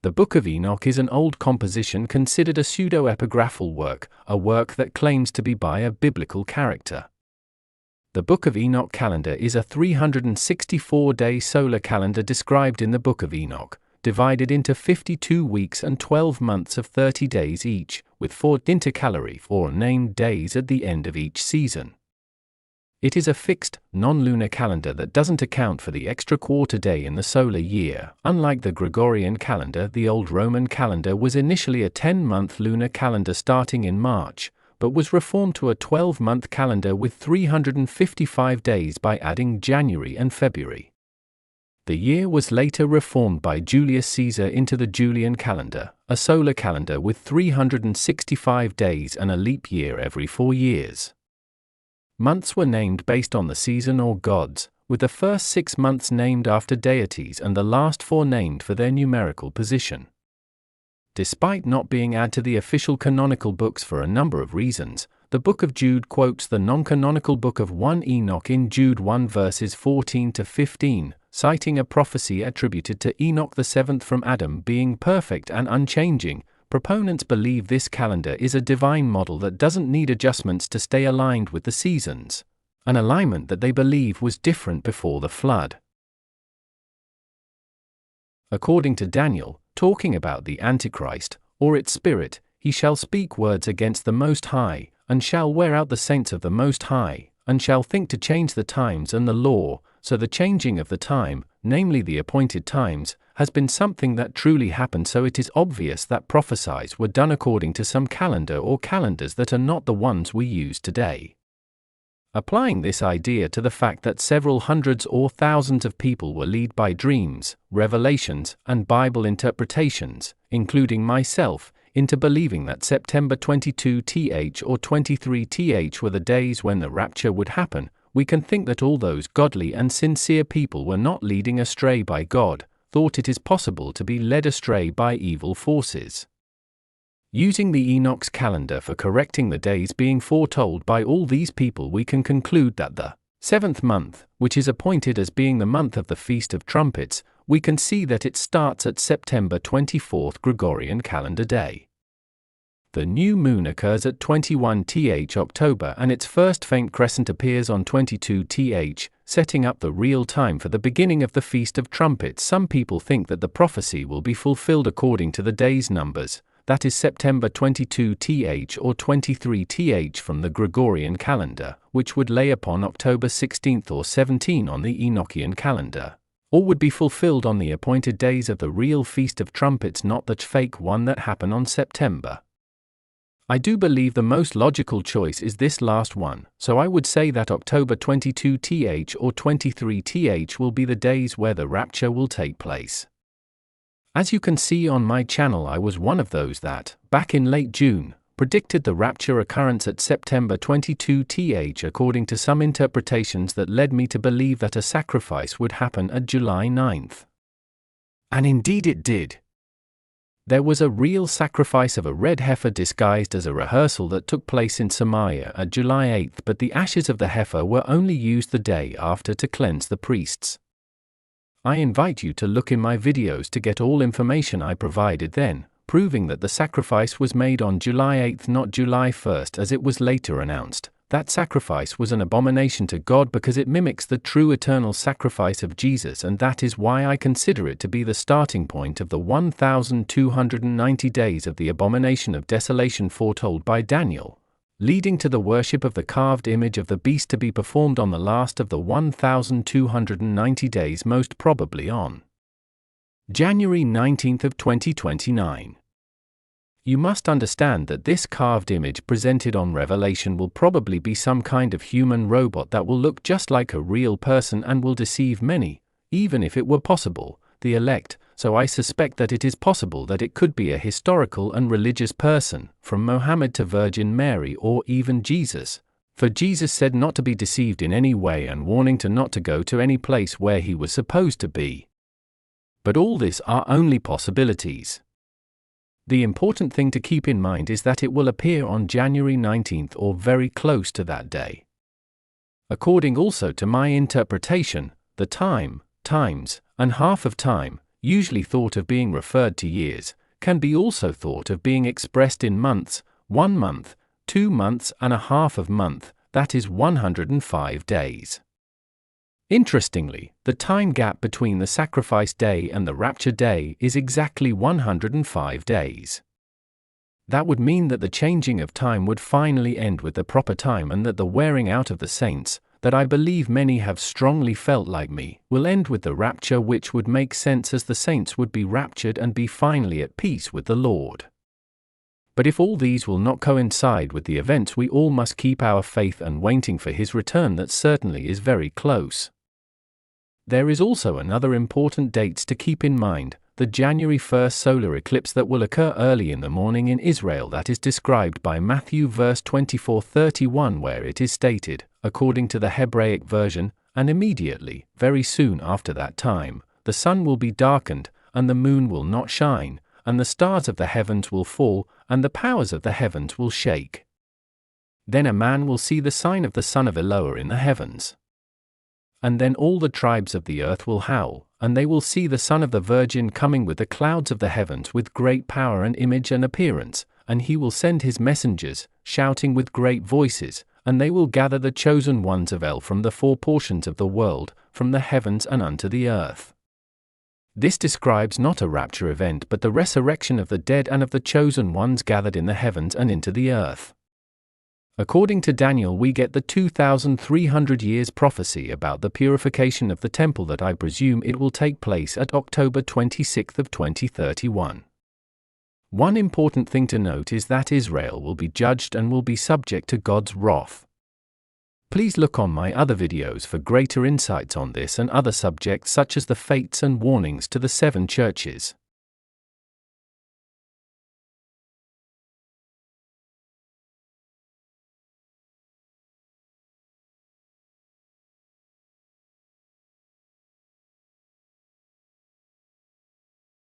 The Book of Enoch is an old composition considered a pseudoepigraphal work, a work that claims to be by a biblical character. The Book of Enoch calendar is a 364-day solar calendar described in the Book of Enoch, divided into 52 weeks and 12 months of 30 days each, with 4 intercalares or named days at the end of each season. It is a fixed, non-lunar calendar that doesn't account for the extra quarter day in the solar year. Unlike the Gregorian calendar, the old Roman calendar was initially a 10-month lunar calendar starting in March, but was reformed to a 12-month calendar with 355 days by adding January and February. The year was later reformed by Julius Caesar into the Julian calendar, a solar calendar with 365 days and a leap year every 4 years. Months were named based on the season or gods, with the first 6 months named after deities and the last 4 named for their numerical position. Despite not being added to the official canonical books for a number of reasons, the Book of Jude quotes the non-canonical Book of 1 Enoch in Jude 1 verses 14 to 15, citing a prophecy attributed to Enoch the seventh from Adam being perfect and unchanging. Proponents believe this calendar is a divine model that doesn't need adjustments to stay aligned with the seasons, an alignment that they believe was different before the flood. According to Daniel, talking about the Antichrist, or its spirit, he shall speak words against the Most High, and shall wear out the saints of the Most High, and shall think to change the times and the law. So the changing of the time, namely the appointed times, has been something that truly happened, so it is obvious that prophecies were done according to some calendar or calendars that are not the ones we use today. Applying this idea to the fact that several hundreds or thousands of people were led by dreams, revelations, and Bible interpretations, including myself, into believing that September 22th or 23th were the days when the rapture would happen, we can think that all those godly and sincere people were not leading astray by God, thought it is possible to be led astray by evil forces. Using the Enoch's calendar for correcting the days being foretold by all these people, we can conclude that the 7th month, which is appointed as being the month of the Feast of Trumpets, we can see that it starts at September 24th Gregorian calendar day. The new moon occurs at 21th October and its first faint crescent appears on 22th, setting up the real time for the beginning of the Feast of Trumpets. Some people think that the prophecy will be fulfilled according to the day's numbers, that is September 22th or 23th from the Gregorian calendar, which would lay upon October 16th or 17th on the Enochian calendar, or would be fulfilled on the appointed days of the real Feast of Trumpets, not the fake one that happened on September. I do believe the most logical choice is this last one, so I would say that October 22th or 23th will be the days where the rapture will take place. As you can see on my channel, I was one of those that, back in late June, predicted the rapture occurrence at September 22th according to some interpretations that led me to believe that a sacrifice would happen at July 9th. And indeed it did. There was a real sacrifice of a red heifer disguised as a rehearsal that took place in Samaria at July 8th, but the ashes of the heifer were only used the day after to cleanse the priests. I invite you to look in my videos to get all information I provided then, proving that the sacrifice was made on July 8th, not July 1st as it was later announced. That sacrifice was an abomination to God because it mimics the true eternal sacrifice of Jesus, and that is why I consider it to be the starting point of the 1290 days of the abomination of desolation foretold by Daniel, leading to the worship of the carved image of the beast to be performed on the last of the 1290 days, most probably on January 19th of 2029. You must understand that this carved image presented on Revelation will probably be some kind of human robot that will look just like a real person and will deceive many, even if it were possible, the elect. So I suspect that it is possible that it could be a historical and religious person, from Mohammed to Virgin Mary or even Jesus, for Jesus said not to be deceived in any way and warning to not to go to any place where he was supposed to be. But all this are only possibilities. The important thing to keep in mind is that it will appear on January 19th or very close to that day. According also to my interpretation, the time, times, and half of time, usually thought of being referred to years, can be also thought of being expressed in months, 1 month, 2 months and a half of month, that is 105 days. Interestingly, the time gap between the sacrifice day and the rapture day is exactly 105 days. That would mean that the changing of time would finally end with the proper time, and that the wearing out of the saints, that I believe many have strongly felt like me, will end with the rapture, which would make sense as the saints would be raptured and be finally at peace with the Lord. But if all these will not coincide with the events, we all must keep our faith and waiting for his return that certainly is very close. There is also another important dates to keep in mind, the January 1st solar eclipse that will occur early in the morning in Israel, that is described by Matthew verse 24:31, where it is stated, according to the Hebraic version, and immediately, very soon after that time, the sun will be darkened, and the moon will not shine, and the stars of the heavens will fall, and the powers of the heavens will shake. Then a man will see the sign of the son of Eloah in the heavens. And then all the tribes of the earth will howl, and they will see the Son of the Virgin coming with the clouds of the heavens with great power and image and appearance, and he will send his messengers, shouting with great voices, and they will gather the chosen ones of El from the 4 portions of the world, from the heavens and unto the earth. This describes not a rapture event, but the resurrection of the dead and of the chosen ones gathered in the heavens and into the earth. According to Daniel, we get the 2,300 years prophecy about the purification of the temple, that I presume it will take place at October 26th of 2031. One important thing to note is that Israel will be judged and will be subject to God's wrath. Please look on my other videos for greater insights on this and other subjects, such as the fates and warnings to the 7 churches.